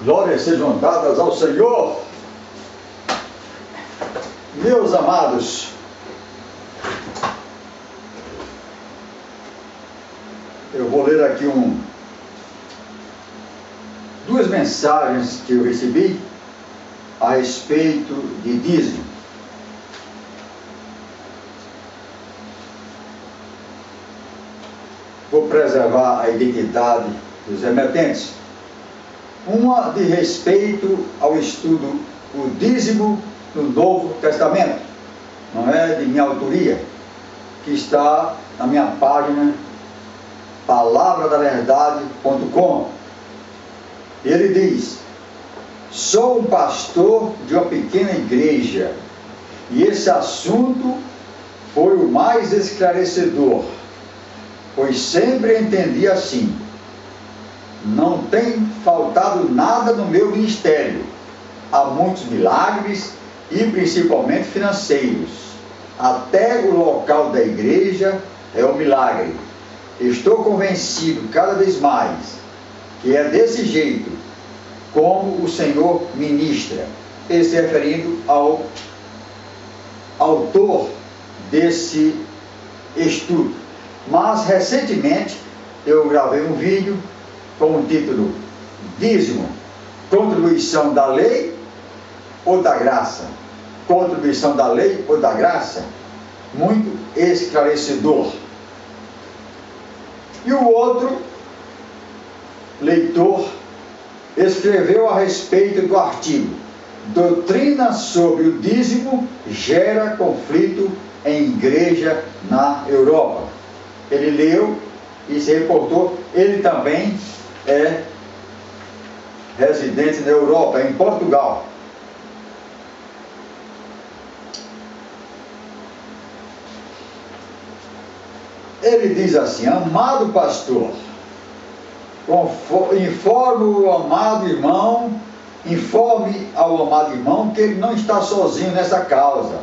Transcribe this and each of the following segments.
Glórias sejam dadas ao Senhor. Meus amados, eu vou ler aqui duas mensagens que eu recebi a respeito de dízimo. Vou preservar a identidade dos remetentes. Uma de respeito ao estudo o dízimo no Novo Testamento, não é de minha autoria, que está na minha página palavradaverdade.com. Ele diz: sou um pastor de uma pequena igreja e esse assunto foi o mais esclarecedor, pois sempre entendi assim: não tem faltado nada no meu ministério. Há muitos milagres e principalmente financeiros. Até o local da igreja é um milagre. Estou convencido cada vez mais que é desse jeito como o Senhor ministra. Ele se referindo ao autor desse estudo. Mas recentemente eu gravei um vídeo com o título: dízimo, contribuição da lei ou da graça? Contribuição da lei ou da graça? Muito esclarecedor. E o outro leitor escreveu a respeito do artigo: doutrina sobre o dízimo gera conflito em igreja na Europa. Ele leu e se reportou. Ele também é residente na Europa, em Portugal. Ele diz assim: amado pastor, informe ao amado irmão que ele não está sozinho nessa causa.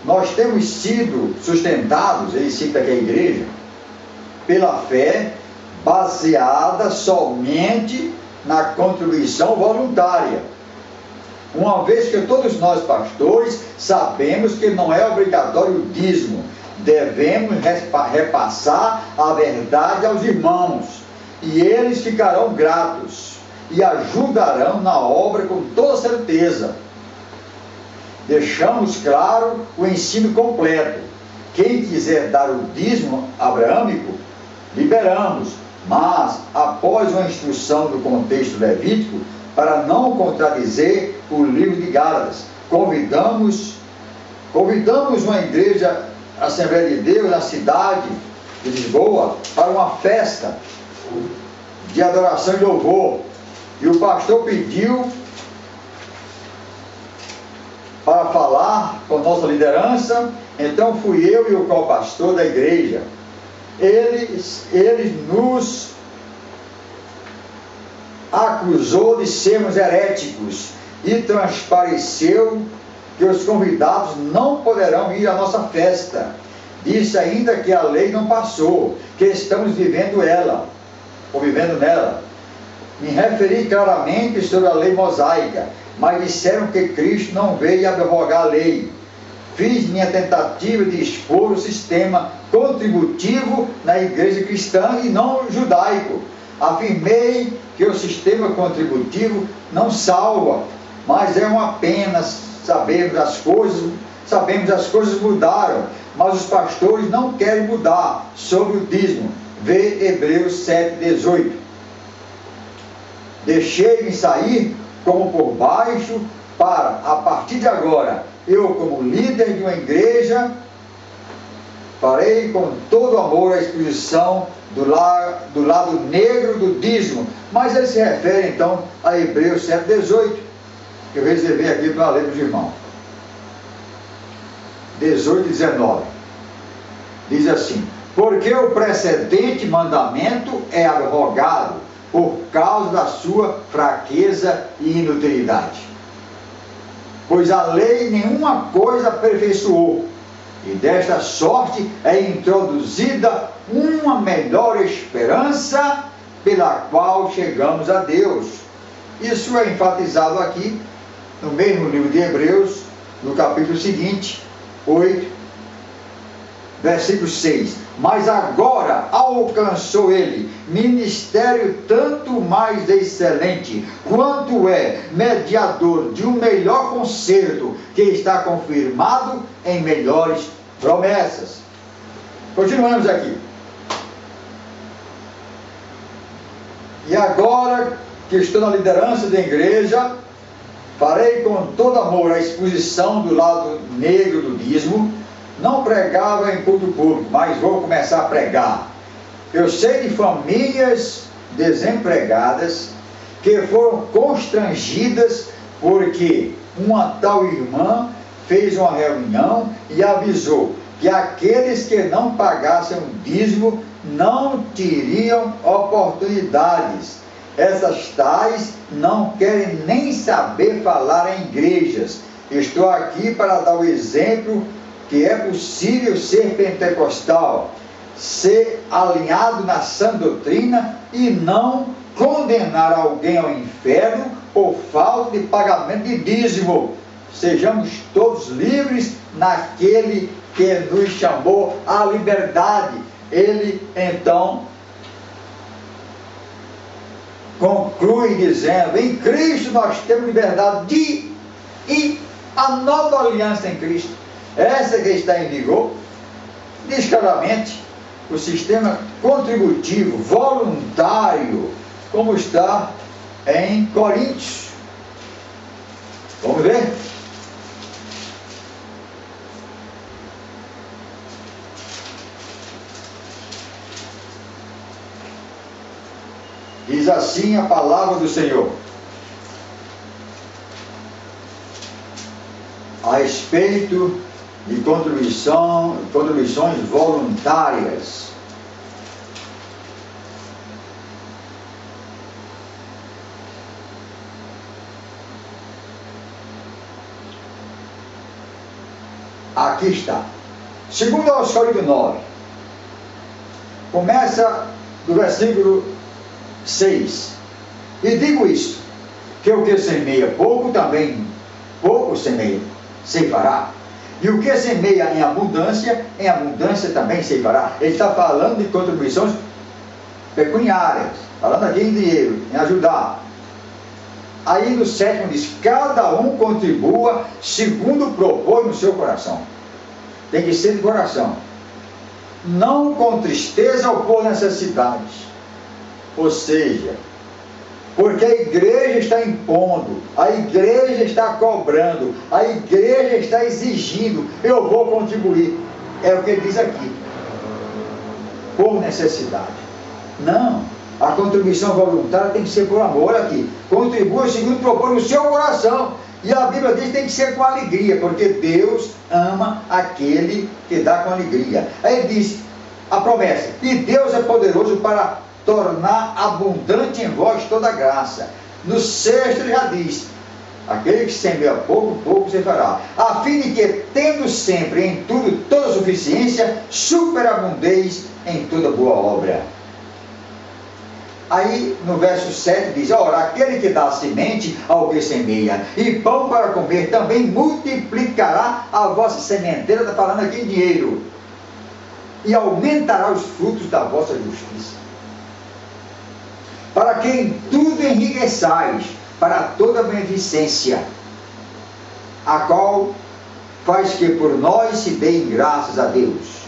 Nós temos sido sustentados, ele cita aqui a igreja, pela fé baseada somente na contribuição voluntária. Uma vez que todos nós pastores sabemos que não é obrigatório o dízimo, devemos repassar a verdade aos irmãos, e eles ficarão gratos e ajudarão na obra com toda certeza. Deixamos claro o ensino completo. Quem quiser dar o dízimo abraâmico, liberamos, mas após uma instrução do contexto levítico, para não contradizer o livro de Gálatas, convidamos uma igreja, Assembleia de Deus, na cidade de Lisboa, para uma festa de adoração e louvor, e o pastor pediu para falar com nossa liderança. Então fui eu e o co-pastor da igreja. Ele nos acusou de sermos heréticos e transpareceu que os convidados não poderão ir à nossa festa. Disse ainda que a lei não passou, que estamos vivendo nela. Me referi claramente sobre a lei mosaica, mas disseram que Cristo não veio abrogar a lei. Fiz minha tentativa de expor o sistema contributivo na igreja cristã e não judaico. Afirmei que o sistema contributivo não salva, mas é uma pena. Sabemos as coisas mudaram, mas os pastores não querem mudar sobre o dízimo. Vê Hebreus 7:18. Deixei-me sair como por baixo para, a partir de agora, eu como líder de uma igreja, farei com todo amor a exposição do lado negro do dízimo. Mas ele se refere então a Hebreus 7:18, que eu reservei aqui para ler para os irmãos. 18 e 19. Diz assim: porque o precedente mandamento é abrogado por causa da sua fraqueza e inutilidade. Pois a lei nenhuma coisa aperfeiçoou, e desta sorte é introduzida uma melhor esperança pela qual chegamos a Deus. Isso é enfatizado aqui no mesmo livro de Hebreus, no capítulo seguinte, 8, versículo 6. Mas agora alcançou ele ministério tanto mais excelente, quanto é mediador de um melhor concerto, que está confirmado em melhores promessas. Continuamos aqui. E agora que estou na liderança da igreja, farei com todo amor a exposição do lado negro do dízimo. Não pregava em culto público, mas vou começar a pregar. Eu sei de famílias desempregadas que foram constrangidas porque uma tal irmã fez uma reunião e avisou que aqueles que não pagassem o dízimo não teriam oportunidades. Essas tais não querem nem saber falar em igrejas. Estou aqui para dar o exemplo que é possível ser pentecostal, ser alinhado na sã doutrina e não condenar alguém ao inferno por falta de pagamento de dízimo. Sejamos todos livres naquele que nos chamou à liberdade. Ele então conclui dizendo: em Cristo nós temos liberdade e a nova aliança em Cristo, essa que está em vigor, diz claramente o sistema contributivo, voluntário, como está em Coríntios. Vamos ver? Diz assim a palavra do Senhor a respeito de contribuições voluntárias. Aqui está. Segundo aos Coríntios 9, começa do versículo 6. E digo isto, que o que semeia pouco, também pouco semeia, ceifará. E o que semeia em abundância também ceifará. Ele está falando de contribuições pecuniárias, falando aqui em dinheiro, em ajudar. Aí no 7 diz: cada um contribua segundo propõe no seu coração. Tem que ser de coração, não com tristeza ou por necessidades. Ou seja, porque a igreja está impondo, a igreja está cobrando, a igreja está exigindo, eu vou contribuir. É o que ele diz aqui, por necessidade. Não, a contribuição voluntária tem que ser por amor aqui. Contribua segundo propõe no seu coração. E a Bíblia diz que tem que ser com alegria, porque Deus ama aquele que dá com alegria. Aí ele diz a promessa: e Deus é poderoso para tornar abundante em vós toda graça. No 6 ele já diz: aquele que semeia pouco, pouco se fará, a fim de que, tendo sempre em tudo toda suficiência, superabundeis em toda boa obra. Aí no verso 7 diz: ora, aquele que dá semente ao que semeia e pão para comer, também multiplicará a vossa sementeira, está falando aqui em dinheiro, e aumentará os frutos da vossa justiça, para que em tudo enriqueçais para toda beneficência, a qual faz que por nós se deem graças a Deus.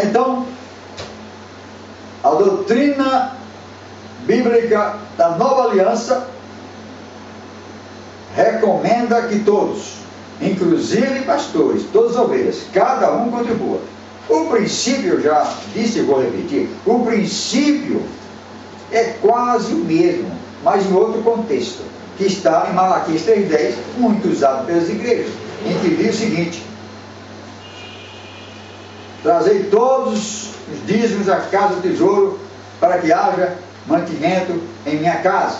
Então, a doutrina bíblica da nova aliança recomenda que todos, inclusive pastores, todas as ovelhas, cada um contribua. O princípio, eu já disse e vou repetir, o princípio é quase o mesmo, mas em outro contexto, que está em Malaquias 3,10, muito usado pelas igrejas, em que diz o seguinte: trazei todos os dízimos à casa do tesouro, para que haja mantimento em minha casa.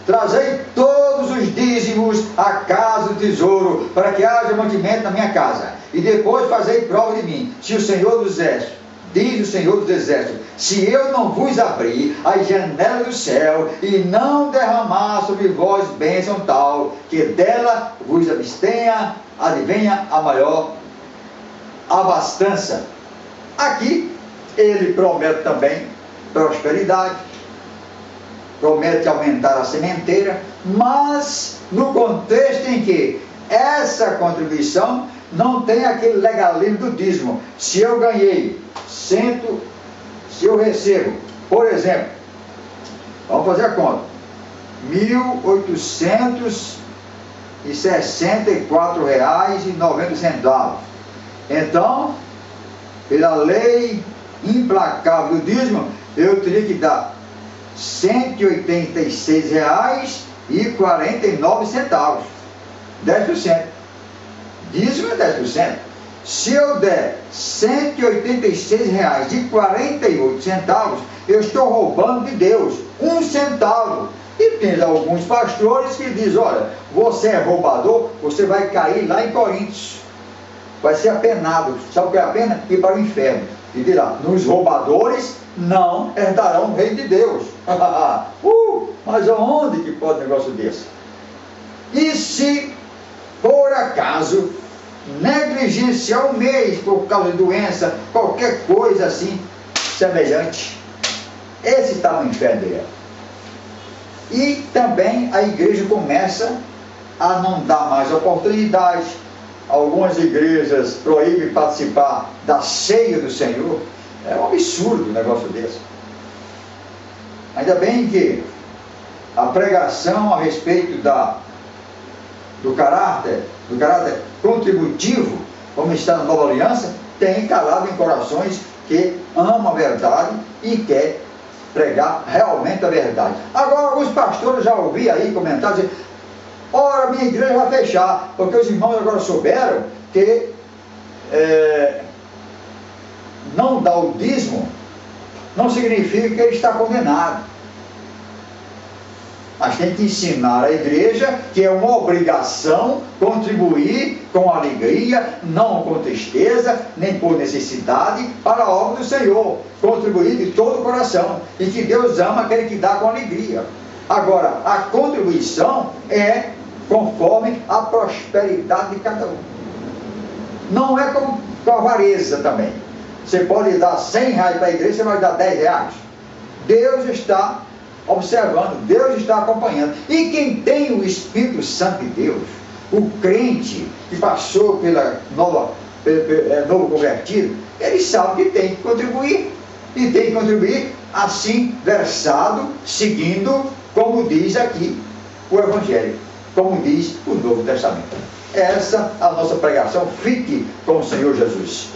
Trazei todos os os dízimos à casa do tesouro, para que haja mantimento na minha casa. E depois fazei prova de mim, se o Senhor dos Exércitos, diz o Senhor dos Exércitos, se eu não vos abrir as janelas do céu e não derramar sobre vós bênção tal, que dela vos abstenha, advenha a maior abastança. Aqui ele promete também prosperidade, promete aumentar a sementeira, mas no contexto em que essa contribuição não tem aquele legalismo do dízimo. Se eu ganhei se eu recebo, por exemplo, vamos fazer a conta, R$ 1.864,90. Então, pela lei implacável do dízimo, eu teria que dar R$ 186,49. 10%. Dízimo é 10%. Se eu der R$ 186,48, eu estou roubando de Deus 1 centavo. E tem alguns pastores que dizem, olha, você é roubador, você vai cair lá em Coríntios. Vai ser apenado. Sabe o que é a pena? Ir para o inferno. E dirá, nos roubadores não herdarão o reino de Deus. Mas aonde que pode um negócio desse? E se, por acaso, negligenciar um mês por causa de doença, qualquer coisa assim, semelhante, esse está no inferno dele. E também a igreja começa a não dar mais oportunidade. Algumas igrejas proíbem participar da ceia do Senhor. É um absurdo um negócio desse. Ainda bem que a pregação a respeito do caráter contributivo, como está na Nova Aliança, tem calado em corações que amam a verdade e quer pregar realmente a verdade. Agora, alguns pastores já ouvi aí comentar, dizer, ora, minha igreja vai fechar, porque os irmãos agora souberam que não dar o dízimo não significa que ele está condenado. Mas tem que ensinar a igreja que é uma obrigação contribuir com alegria, não com tristeza, nem por necessidade, para a obra do Senhor. Contribuir de todo o coração. E que Deus ama aquele que dá com alegria. Agora, a contribuição é conforme a prosperidade de cada um. Não é com avareza também. Você pode dar R$100 para a igreja, você vai dar R$10. Deus está observando, Deus está acompanhando. E quem tem o Espírito Santo de Deus, o crente que passou pela novo convertido, ele sabe que tem que contribuir. E tem que contribuir assim, versado, seguindo, como diz aqui o Evangelho, como diz o Novo Testamento. Essa é a nossa pregação. Fique com o Senhor Jesus.